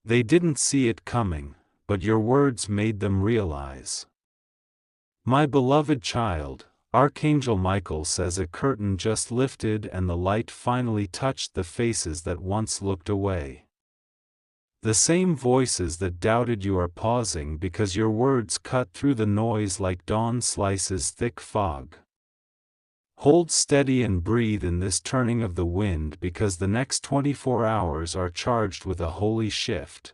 They didn't see it coming, but your words made them realize. My beloved child, Archangel Michael says a curtain just lifted and the light finally touched the faces that once looked away. The same voices that doubted you are pausing because your words cut through the noise like dawn slices thick fog. Hold steady and breathe in this turning of the wind because the next 24 hours are charged with a holy shift.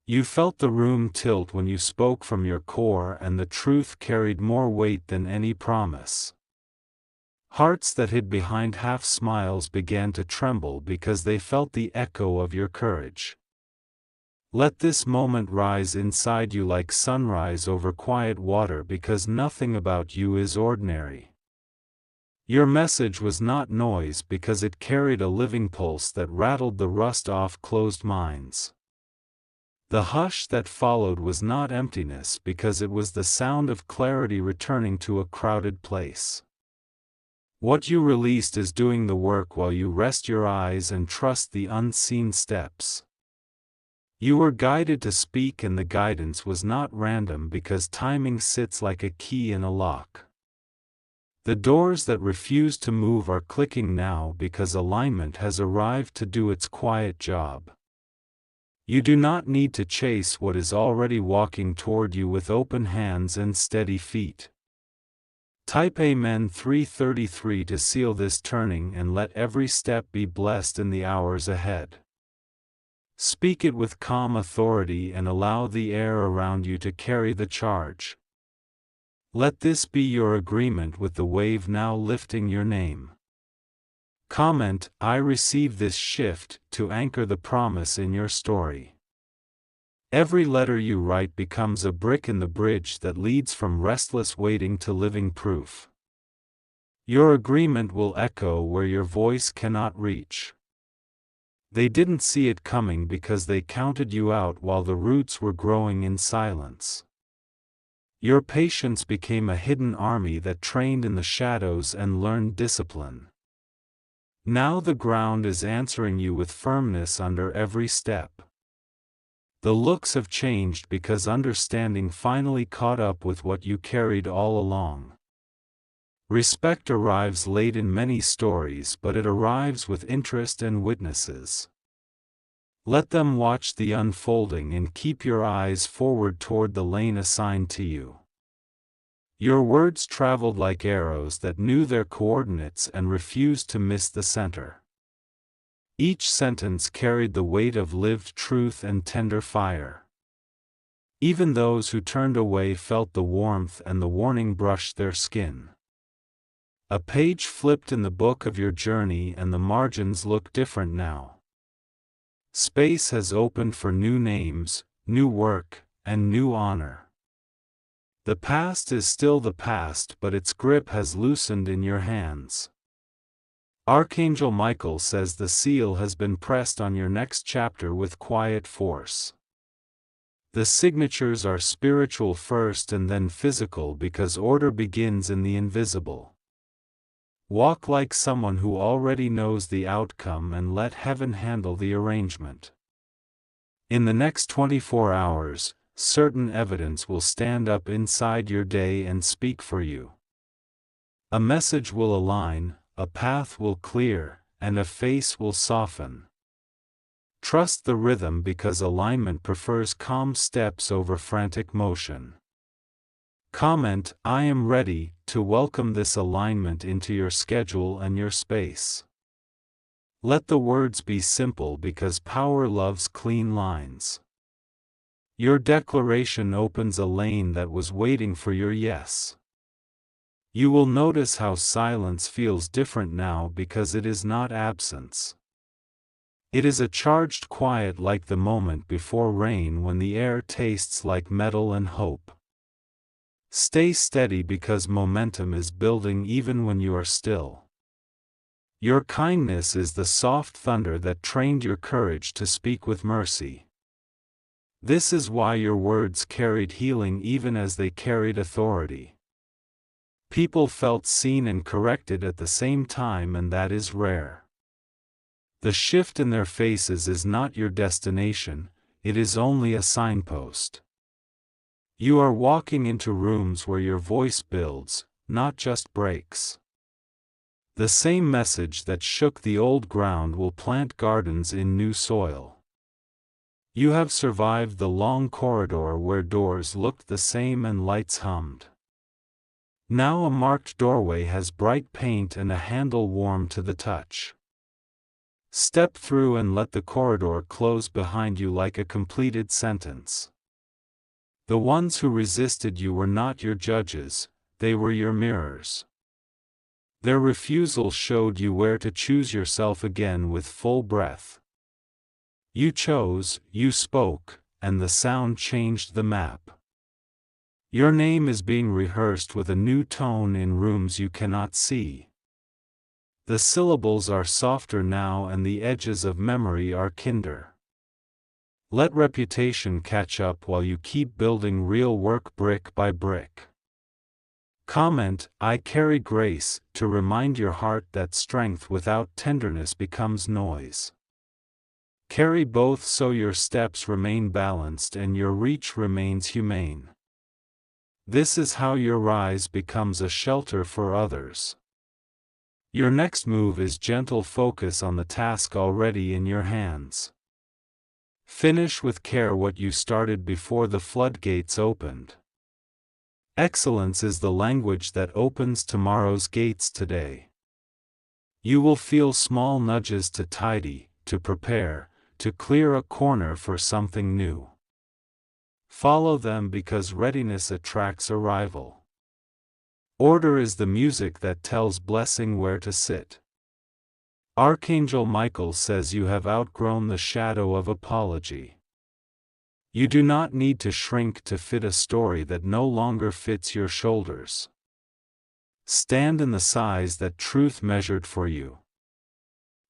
You felt the room tilt when you spoke from your core, and the truth carried more weight than any promise. Hearts that hid behind half smiles began to tremble because they felt the echo of your courage. Let this moment rise inside you like sunrise over quiet water because nothing about you is ordinary. Your message was not noise because it carried a living pulse that rattled the rust off closed minds. The hush that followed was not emptiness because it was the sound of clarity returning to a crowded place. What you released is doing the work while you rest your eyes and trust the unseen steps. You were guided to speak, and the guidance was not random because timing sits like a key in a lock. The doors that refuse to move are clicking now because alignment has arrived to do its quiet job. You do not need to chase what is already walking toward you with open hands and steady feet. Type Amen 333 to seal this turning and let every step be blessed in the hours ahead. Speak it with calm authority and allow the air around you to carry the charge. Let this be your agreement with the wave now lifting your name. Comment, I receive this shift, to anchor the promise in your story. Every letter you write becomes a brick in the bridge that leads from restless waiting to living proof. Your agreement will echo where your voice cannot reach. They didn't see it coming because they counted you out while the roots were growing in silence. Your patience became a hidden army that trained in the shadows and learned discipline. Now the ground is answering you with firmness under every step. The looks have changed because understanding finally caught up with what you carried all along. Respect arrives late in many stories, but it arrives with interest and witnesses. Let them watch the unfolding and keep your eyes forward toward the lane assigned to you. Your words traveled like arrows that knew their coordinates and refused to miss the center. Each sentence carried the weight of lived truth and tender fire. Even those who turned away felt the warmth, and the warning brushed their skin. A page flipped in the book of your journey, and the margins look different now. Space has opened for new names, new work, and new honor. The past is still the past, but its grip has loosened in your hands. Archangel Michael says the seal has been pressed on your next chapter with quiet force. The signatures are spiritual first and then physical because order begins in the invisible. Walk like someone who already knows the outcome and let heaven handle the arrangement. In the next 24 hours, certain evidence will stand up inside your day and speak for you. A message will align, a path will clear, and a face will soften. Trust the rhythm because alignment prefers calm steps over frantic motion. Comment, I am ready, to welcome this alignment into your schedule and your space. Let the words be simple because power loves clean lines. Your declaration opens a lane that was waiting for your yes. You will notice how silence feels different now because it is not absence. It is a charged quiet like the moment before rain when the air tastes like metal and hope. Stay steady because momentum is building even when you are still. Your kindness is the soft thunder that trained your courage to speak with mercy. This is why your words carried healing even as they carried authority. People felt seen and corrected at the same time, and that is rare. The shift in their faces is not your destination, it is only a signpost. You are walking into rooms where your voice builds, not just breaks. The same message that shook the old ground will plant gardens in new soil. You have survived the long corridor where doors looked the same and lights hummed. Now a marked doorway has bright paint and a handle warm to the touch. Step through and let the corridor close behind you like a completed sentence. The ones who resisted you were not your judges, they were your mirrors. Their refusal showed you where to choose yourself again with full breath. You chose, you spoke, and the sound changed the map. Your name is being rehearsed with a new tone in rooms you cannot see. The syllables are softer now and the edges of memory are kinder. Let reputation catch up while you keep building real work brick by brick. Comment, I carry grace, to remind your heart that strength without tenderness becomes noise. Carry both so your steps remain balanced and your reach remains humane. This is how your rise becomes a shelter for others. Your next move is gentle focus on the task already in your hands. Finish with care what you started before the floodgates opened. Excellence is the language that opens tomorrow's gates today. You will feel small nudges to tidy, to prepare, to clear a corner for something new. Follow them because readiness attracts arrival. Order is the music that tells blessing where to sit. Archangel Michael says you have outgrown the shadow of apology. You do not need to shrink to fit a story that no longer fits your shoulders. Stand in the size that truth measured for you.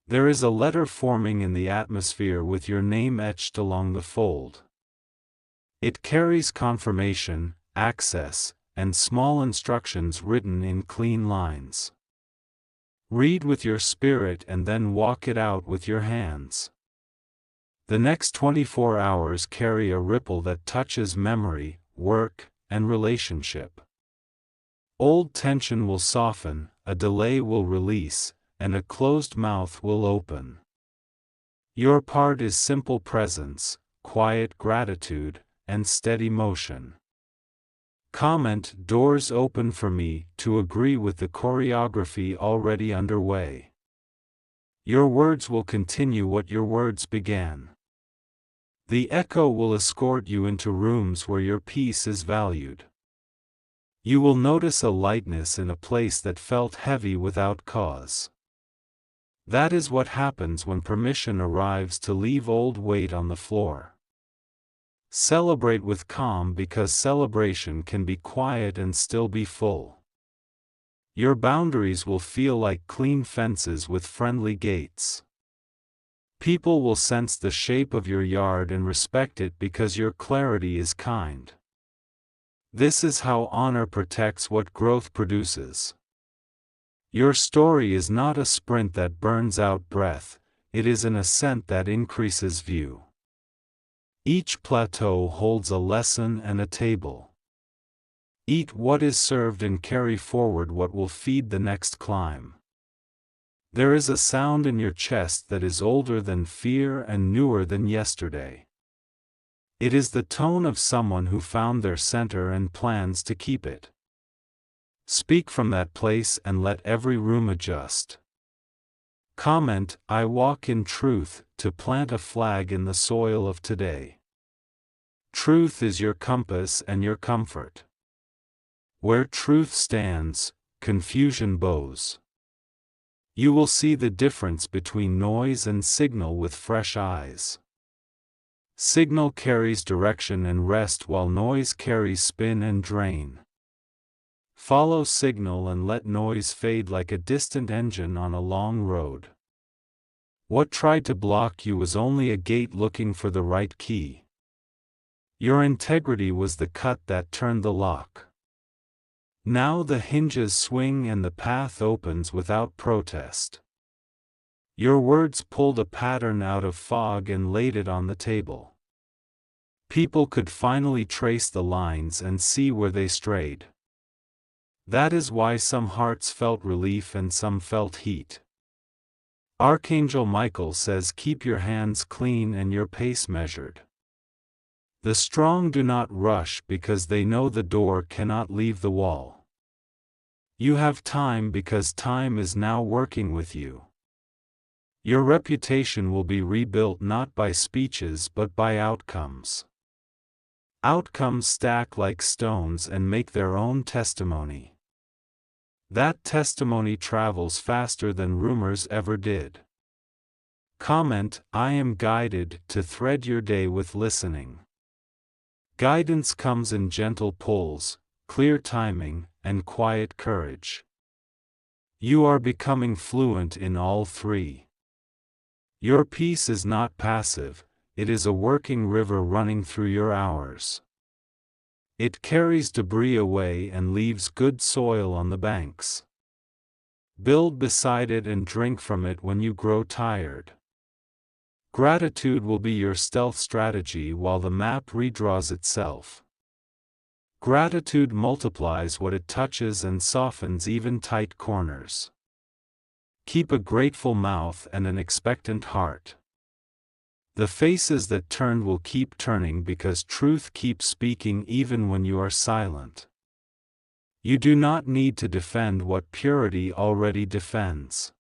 There is a letter forming in the atmosphere with your name etched along the fold. It carries confirmation, access, and small instructions written in clean lines. Read with your spirit and then walk it out with your hands. The next 24 hours carry a ripple that touches memory, work, and relationship. Old tension will soften, a delay will release, and a closed mouth will open. Your part is simple presence, quiet gratitude, and steady motion. Comment, doors open for me, to agree with the choreography already underway. Your words will continue what your words began. The echo will escort you into rooms where your peace is valued. You will notice a lightness in a place that felt heavy without cause. That is what happens when permission arrives to leave old weight on the floor. Celebrate with calm because celebration can be quiet and still be full. Your boundaries will feel like clean fences with friendly gates. People will sense the shape of your yard and respect it because your clarity is kind. This is how honor protects what growth produces. Your story is not a sprint that burns out breath, it is an ascent that increases view. Each plateau holds a lesson and a table. Eat what is served and carry forward what will feed the next climb. There is a sound in your chest that is older than fear and newer than yesterday. It is the tone of someone who found their center and plans to keep it. Speak from that place and let every room adjust. Comment, I walk in truth, to plant a flag in the soil of today. Truth is your compass and your comfort. Where truth stands, confusion bows. You will see the difference between noise and signal with fresh eyes. Signal carries direction and rest while noise carries spin and drain. Follow signal and let noise fade like a distant engine on a long road. What tried to block you was only a gate looking for the right key. Your integrity was the cut that turned the lock. Now the hinges swing and the path opens without protest. Your words pulled a pattern out of fog and laid it on the table. People could finally trace the lines and see where they strayed. That is why some hearts felt relief and some felt heat. Archangel Michael says keep your hands clean and your pace measured. The strong do not rush because they know the door cannot leave the wall. You have time because time is now working with you. Your reputation will be rebuilt not by speeches but by outcomes. Outcomes stack like stones and make their own testimony. That testimony travels faster than rumors ever did. Comment, I am guided to thread your day with listening. Guidance comes in gentle pulls, clear timing, and quiet courage. You are becoming fluent in all three. Your peace is not passive, it is a working river running through your hours. It carries debris away and leaves good soil on the banks. Build beside it and drink from it when you grow tired. Gratitude will be your stealth strategy while the map redraws itself. Gratitude multiplies what it touches and softens even tight corners. Keep a grateful mouth and an expectant heart. The faces that turn will keep turning because truth keeps speaking even when you are silent. You do not need to defend what purity already defends.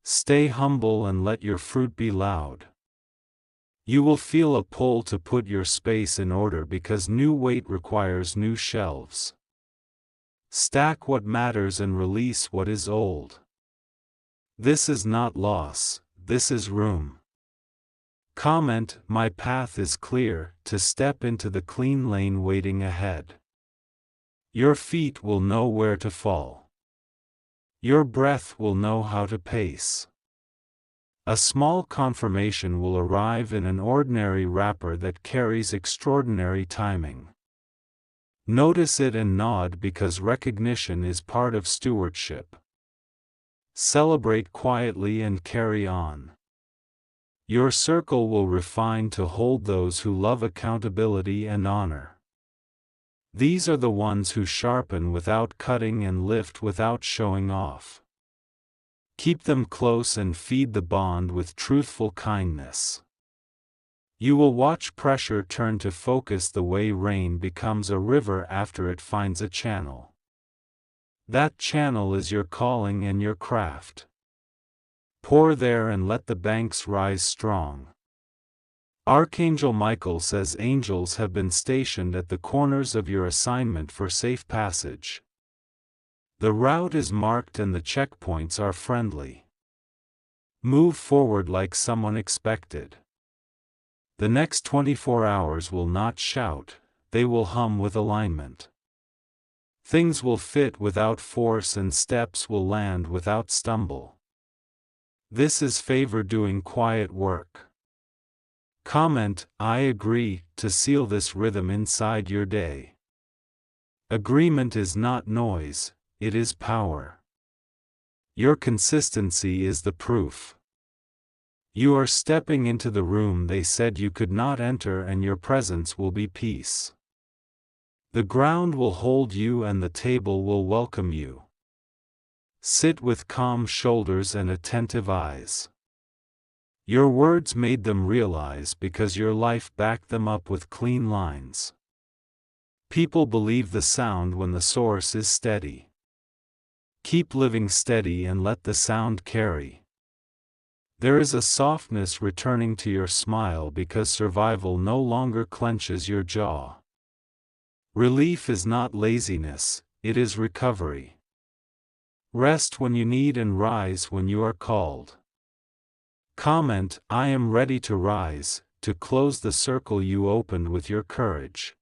Stay humble and let your fruit be loud. You will feel a pull to put your space in order because new weight requires new shelves. Stack what matters and release what is old. This is not loss, this is room. Comment, my path is clear, to step into the clean lane waiting ahead. Your feet will know where to fall. Your breath will know how to pace. A small confirmation will arrive in an ordinary wrapper that carries extraordinary timing. Notice it and nod because recognition is part of stewardship. Celebrate quietly and carry on. Your circle will refine to hold those who love accountability and honor. These are the ones who sharpen without cutting and lift without showing off. Keep them close and feed the bond with truthful kindness. You will watch pressure turn to focus the way rain becomes a river after it finds a channel. That channel is your calling and your craft. Pour there and let the banks rise strong. Archangel Michael says angels have been stationed at the corners of your assignment for safe passage. The route is marked and the checkpoints are friendly. Move forward like someone expected. The next 24 hours will not shout, they will hum with alignment. Things will fit without force and steps will land without stumble. This is favor doing quiet work. Comment, I agree, to seal this rhythm inside your day. Agreement is not noise, it is power. Your consistency is the proof. You are stepping into the room they said you could not enter and your presence will be peace. The ground will hold you and the table will welcome you. Sit with calm shoulders and attentive eyes. Your words made them realize because your life backed them up with clean lines. People believe the sound when the source is steady. Keep living steady and let the sound carry. There is a softness returning to your smile because survival no longer clenches your jaw. Relief is not laziness, it is recovery. Rest when you need and rise when you are called. Comment, I am ready to rise, to close the circle you opened with your courage.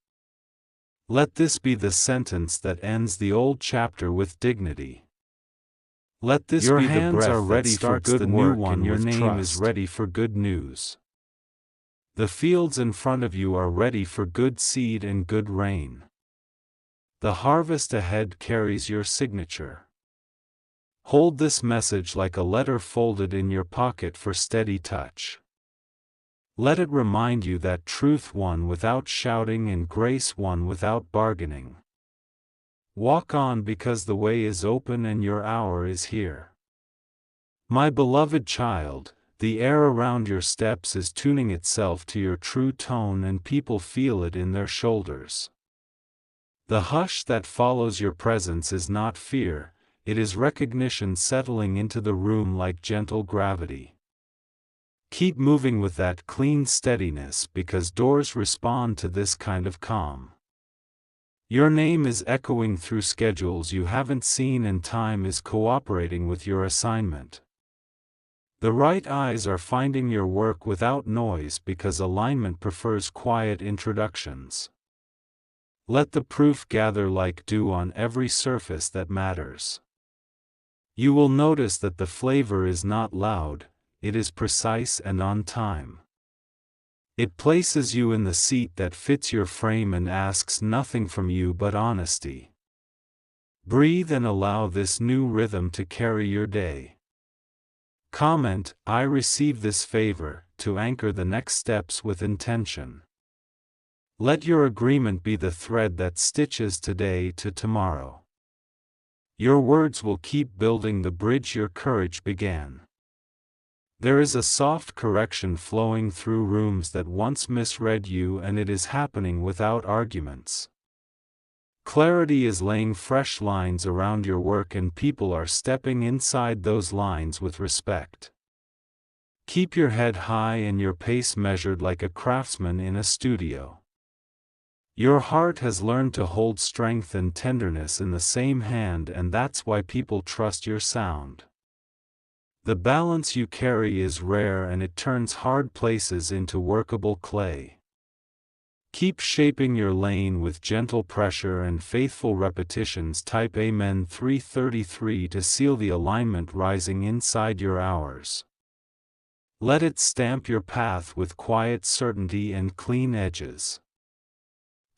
Let this be the sentence that ends the old chapter with dignity. Let this Your be the hands breath are ready that for starts good the work new one and your with name trust. is Ready for good news. The fields in front of you are ready for good seed and good rain. The harvest ahead carries your signature. Hold this message like a letter folded in your pocket for steady touch. Let it remind you that truth won without shouting and grace won without bargaining. Walk on because the way is open and your hour is here. My beloved child, the air around your steps is tuning itself to your true tone and people feel it in their shoulders. The hush that follows your presence is not fear, it is recognition settling into the room like gentle gravity. Keep moving with that clean steadiness because doors respond to this kind of calm. Your name is echoing through schedules you haven't seen and time is cooperating with your assignment. The right eyes are finding your work without noise because alignment prefers quiet introductions. Let the proof gather like dew on every surface that matters. You will notice that the flavor is not loud, it is precise and on time. It places you in the seat that fits your frame and asks nothing from you but honesty. Breathe and allow this new rhythm to carry your day. Comment, I receive this favor, to anchor the next steps with intention. Let your agreement be the thread that stitches today to tomorrow. Your words will keep building the bridge your courage began. There is a soft correction flowing through rooms that once misread you, and it is happening without arguments. Clarity is laying fresh lines around your work and people are stepping inside those lines with respect. Keep your head high and your pace measured like a craftsman in a studio. Your heart has learned to hold strength and tenderness in the same hand, and that's why people trust your sound. The balance you carry is rare and it turns hard places into workable clay. Keep shaping your lane with gentle pressure and faithful repetitions. Type Amen 333 to seal the alignment rising inside your hours. Let it stamp your path with quiet certainty and clean edges.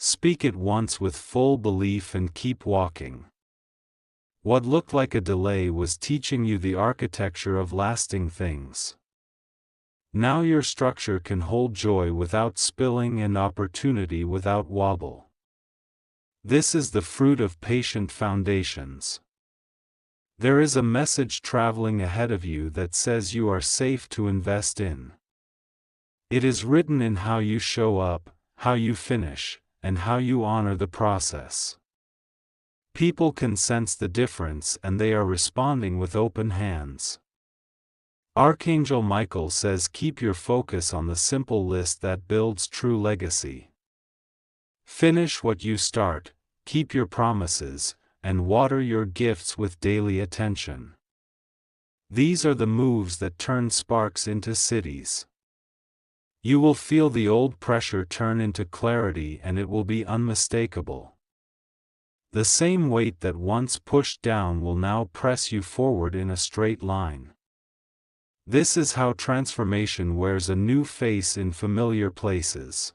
Speak it once with full belief and keep walking. What looked like a delay was teaching you the architecture of lasting things. Now your structure can hold joy without spilling and opportunity without wobble. This is the fruit of patient foundations. There is a message traveling ahead of you that says you are safe to invest in. It is written in how you show up, how you finish, and how you honor the process. People can sense the difference and they are responding with open hands. Archangel Michael says keep your focus on the simple list that builds true legacy. Finish what you start, keep your promises, and water your gifts with daily attention. These are the moves that turn sparks into cities. You will feel the old pressure turn into clarity and it will be unmistakable. The same weight that once pushed down will now press you forward in a straight line. This is how transformation wears a new face in familiar places.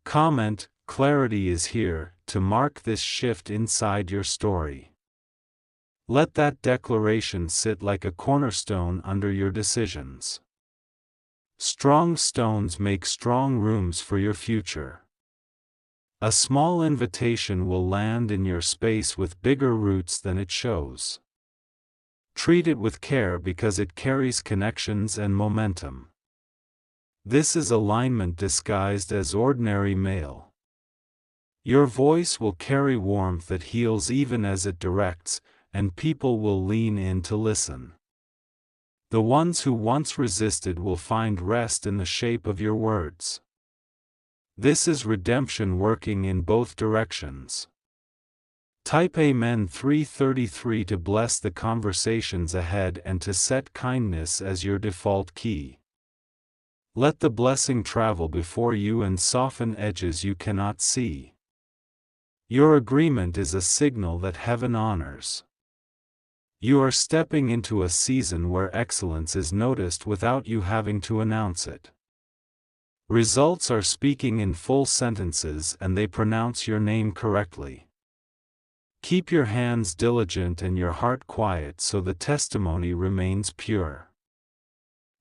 Comment, clarity is here, to mark this shift inside your story. Let that declaration sit like a cornerstone under your decisions. Strong stones make strong rooms for your future. A small invitation will land in your space with bigger roots than it shows. Treat it with care because it carries connections and momentum. This is alignment disguised as ordinary mail. Your voice will carry warmth that heals even as it directs, and people will lean in to listen. The ones who once resisted will find rest in the shape of your words. This is redemption working in both directions. Type Amen 333 to bless the conversations ahead and to set kindness as your default key. Let the blessing travel before you and soften edges you cannot see. Your agreement is a signal that heaven honors. You are stepping into a season where excellence is noticed without you having to announce it. Results are speaking in full sentences and they pronounce your name correctly. Keep your hands diligent and your heart quiet so the testimony remains pure.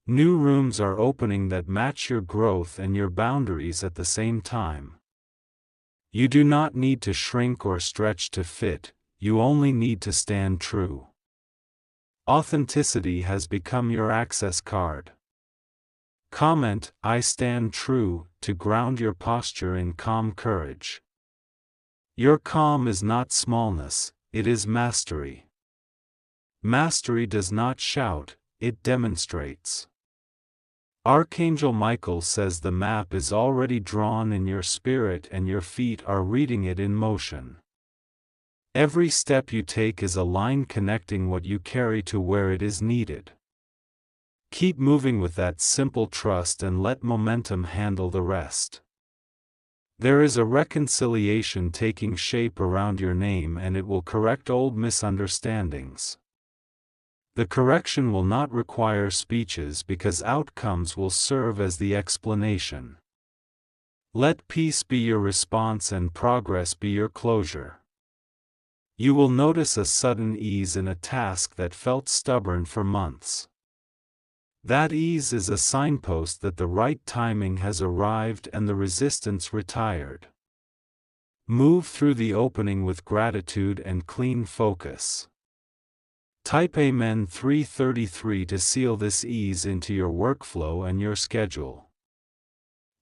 New rooms are opening that match your growth and your boundaries at the same time. You do not need to shrink or stretch to fit, you only need to stand true. Authenticity has become your access card. Comment, "I stand true," to ground your posture in calm courage. Your calm is not smallness, it is mastery. Mastery does not shout, it demonstrates. Archangel Michael says the map is already drawn in your spirit and your feet are reading it in motion. Every step you take is a line connecting what you carry to where it is needed. Keep moving with that simple trust and let momentum handle the rest. There is a reconciliation taking shape around your name and it will correct old misunderstandings. The correction will not require speeches because outcomes will serve as the explanation. Let peace be your response and progress be your closure. You will notice a sudden ease in a task that felt stubborn for months. That ease is a signpost that the right timing has arrived and the resistance retired. Move through the opening with gratitude and clean focus. Type Amen 333 to seal this ease into your workflow and your schedule.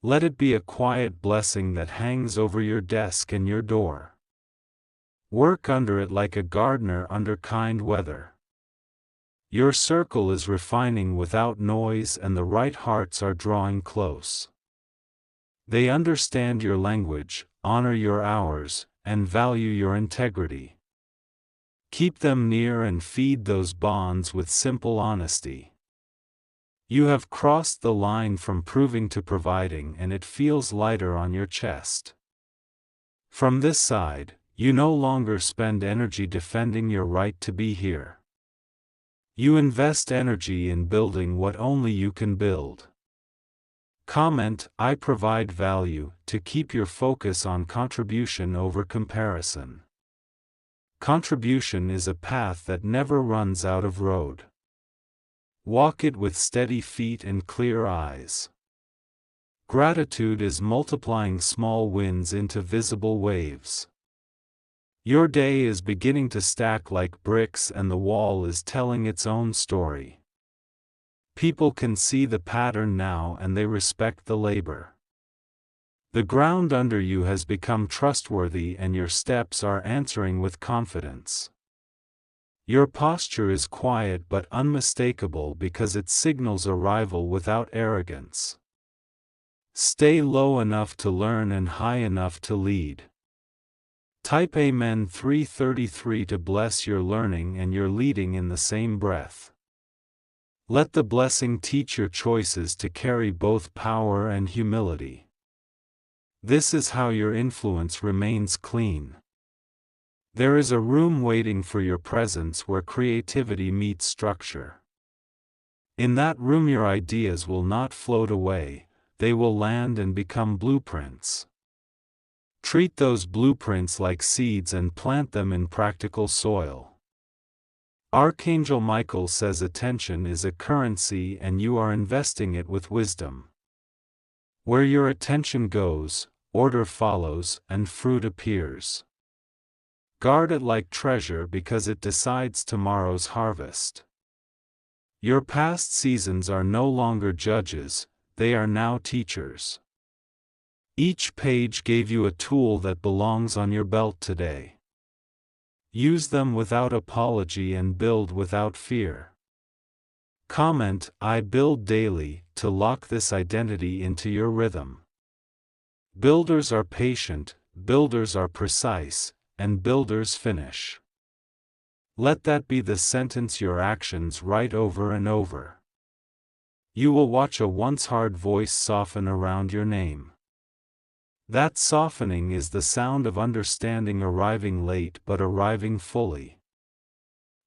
Let it be a quiet blessing that hangs over your desk and your door. Work under it like a gardener under kind weather. Your circle is refining without noise and the right hearts are drawing close. They understand your language, honor your hours, and value your integrity. Keep them near and feed those bonds with simple honesty. You have crossed the line from proving to providing and it feels lighter on your chest. From this side, you no longer spend energy defending your right to be here. You invest energy in building what only you can build. Comment, "I provide value," to keep your focus on contribution over comparison. Contribution is a path that never runs out of road. Walk it with steady feet and clear eyes. Gratitude is multiplying small wins into visible waves. Your day is beginning to stack like bricks and the wall is telling its own story. People can see the pattern now and they respect the labor. The ground under you has become trustworthy and your steps are answering with confidence. Your posture is quiet but unmistakable because it signals arrival without arrogance. Stay low enough to learn and high enough to lead. Type Amen 333 to bless your learning and your leading in the same breath. Let the blessing teach your choices to carry both power and humility. This is how your influence remains clean. There is a room waiting for your presence where creativity meets structure. In that room your ideas will not float away, they will land and become blueprints. Treat those blueprints like seeds and plant them in practical soil. Archangel Michael says attention is a currency and you are investing it with wisdom. Where your attention goes, order follows and fruit appears. Guard it like treasure because it decides tomorrow's harvest. Your past seasons are no longer judges, they are now teachers. Each page gave you a tool that belongs on your belt today. Use them without apology and build without fear. Comment, "I build daily," to lock this identity into your rhythm. Builders are patient, builders are precise, and builders finish. Let that be the sentence your actions write over and over. You will watch a once hard voice soften around your name. That softening is the sound of understanding arriving late but arriving fully.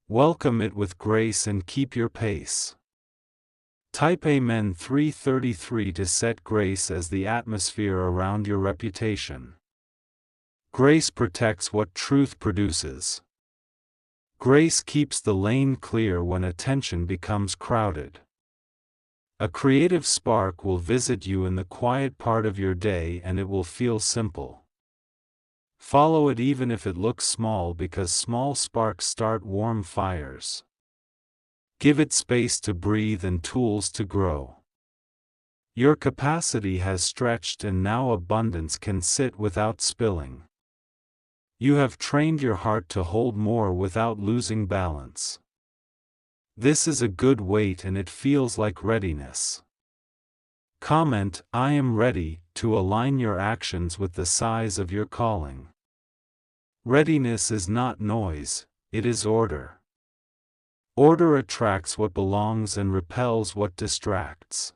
Welcome it with grace and keep your pace. Type Amen 333 to set grace as the atmosphere around your reputation. Grace protects what truth produces. Grace keeps the lane clear when attention becomes crowded. A creative spark will visit you in the quiet part of your day and it will feel simple. Follow it even if it looks small, because small sparks start warm fires. Give it space to breathe and tools to grow. Your capacity has stretched and now abundance can sit without spilling. You have trained your heart to hold more without losing balance. This is a good weight and it feels like readiness. Comment, "I am ready," to align your actions with the size of your calling. Readiness is not noise, it is order. Order attracts what belongs and repels what distracts.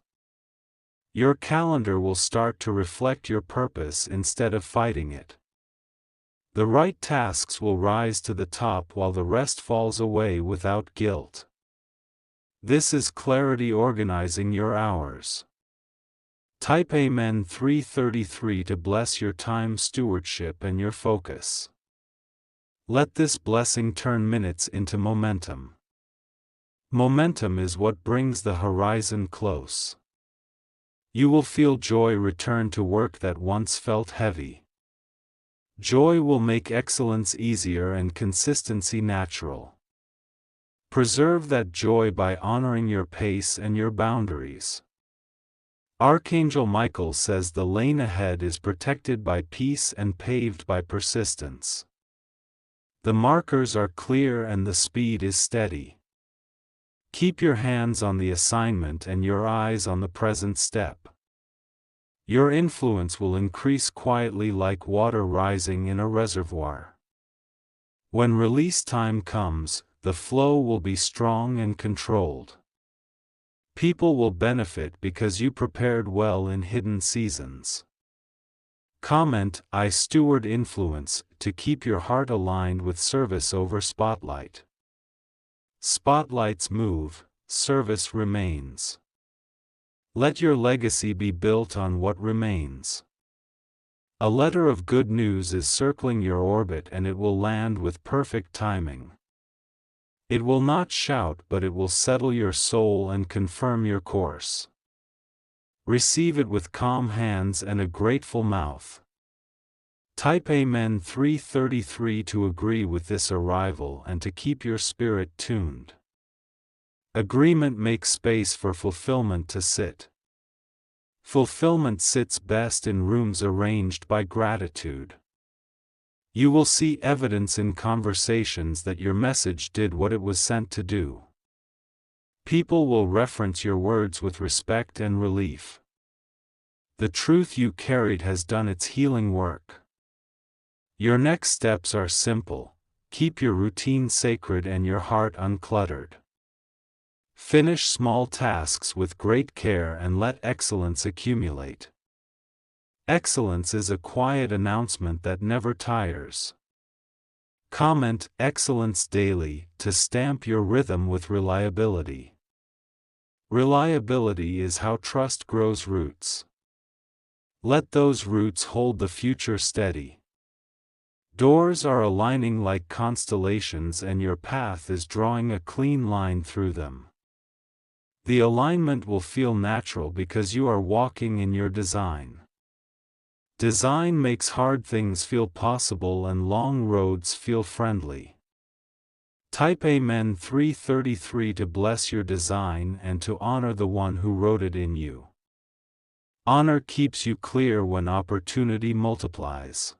Your calendar will start to reflect your purpose instead of fighting it. The right tasks will rise to the top while the rest falls away without guilt. This is clarity organizing your hours. Type Amen 333 to bless your time stewardship and your focus. Let this blessing turn minutes into momentum. Momentum is what brings the horizon close. You will feel joy return to work that once felt heavy. Joy will make excellence easier and consistency natural. Preserve that joy by honoring your pace and your boundaries. Archangel Michael says the lane ahead is protected by peace and paved by persistence. The markers are clear and the speed is steady. Keep your hands on the assignment and your eyes on the present step. Your influence will increase quietly like water rising in a reservoir. When release time comes, the flow will be strong and controlled. People will benefit because you prepared well in hidden seasons. Comment, "I steward influence," to keep your heart aligned with service over spotlight. Spotlights move, service remains. Let your legacy be built on what remains. A letter of good news is circling your orbit and it will land with perfect timing. It will not shout, but it will settle your soul and confirm your course. Receive it with calm hands and a grateful mouth. Type Amen 333 to agree with this arrival and to keep your spirit tuned. Agreement makes space for fulfillment to sit. Fulfillment sits best in rooms arranged by gratitude. You will see evidence in conversations that your message did what it was sent to do. People will reference your words with respect and relief. The truth you carried has done its healing work. Your next steps are simple. Keep your routine sacred and your heart uncluttered. Finish small tasks with great care and let excellence accumulate. Excellence is a quiet announcement that never tires. Comment, "Excellence daily," to stamp your rhythm with reliability. Reliability is how trust grows roots. Let those roots hold the future steady. Doors are aligning like constellations and your path is drawing a clean line through them. The alignment will feel natural because you are walking in your design. Design makes hard things feel possible and long roads feel friendly. Type Amen 333 to bless your design and to honor the one who wrote it in you. Honor keeps you clear when opportunity multiplies.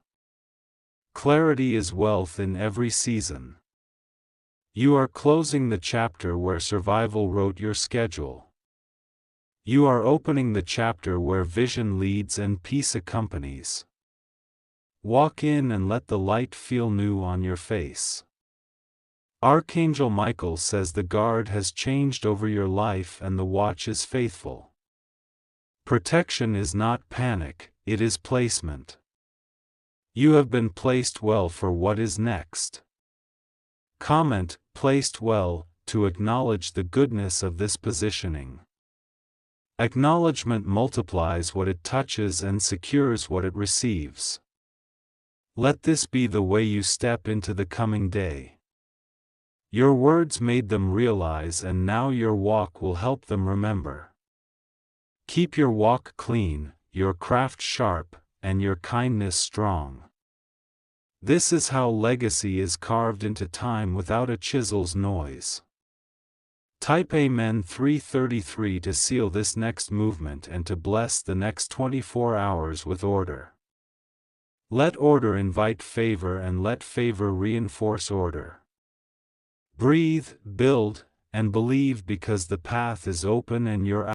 Clarity is wealth in every season. You are closing the chapter where survival wrote your schedule. You are opening the chapter where vision leads and peace accompanies. Walk in and let the light feel new on your face. Archangel Michael says the guard has changed over your life and the watch is faithful. Protection is not panic, it is placement. You have been placed well for what is next. Comment, "Placed well," to acknowledge the goodness of this positioning. Acknowledgement multiplies what it touches and secures what it receives. Let this be the way you step into the coming day. Your words made them realize, and now your walk will help them remember. Keep your walk clean, your craft sharp, and your kindness strong. This is how legacy is carved into time without a chisel's noise. Type Amen 333 to seal this next movement and to bless the next 24 hours with order. Let order invite favor, and let favor reinforce order. Breathe, build, and believe, because the path is open and you're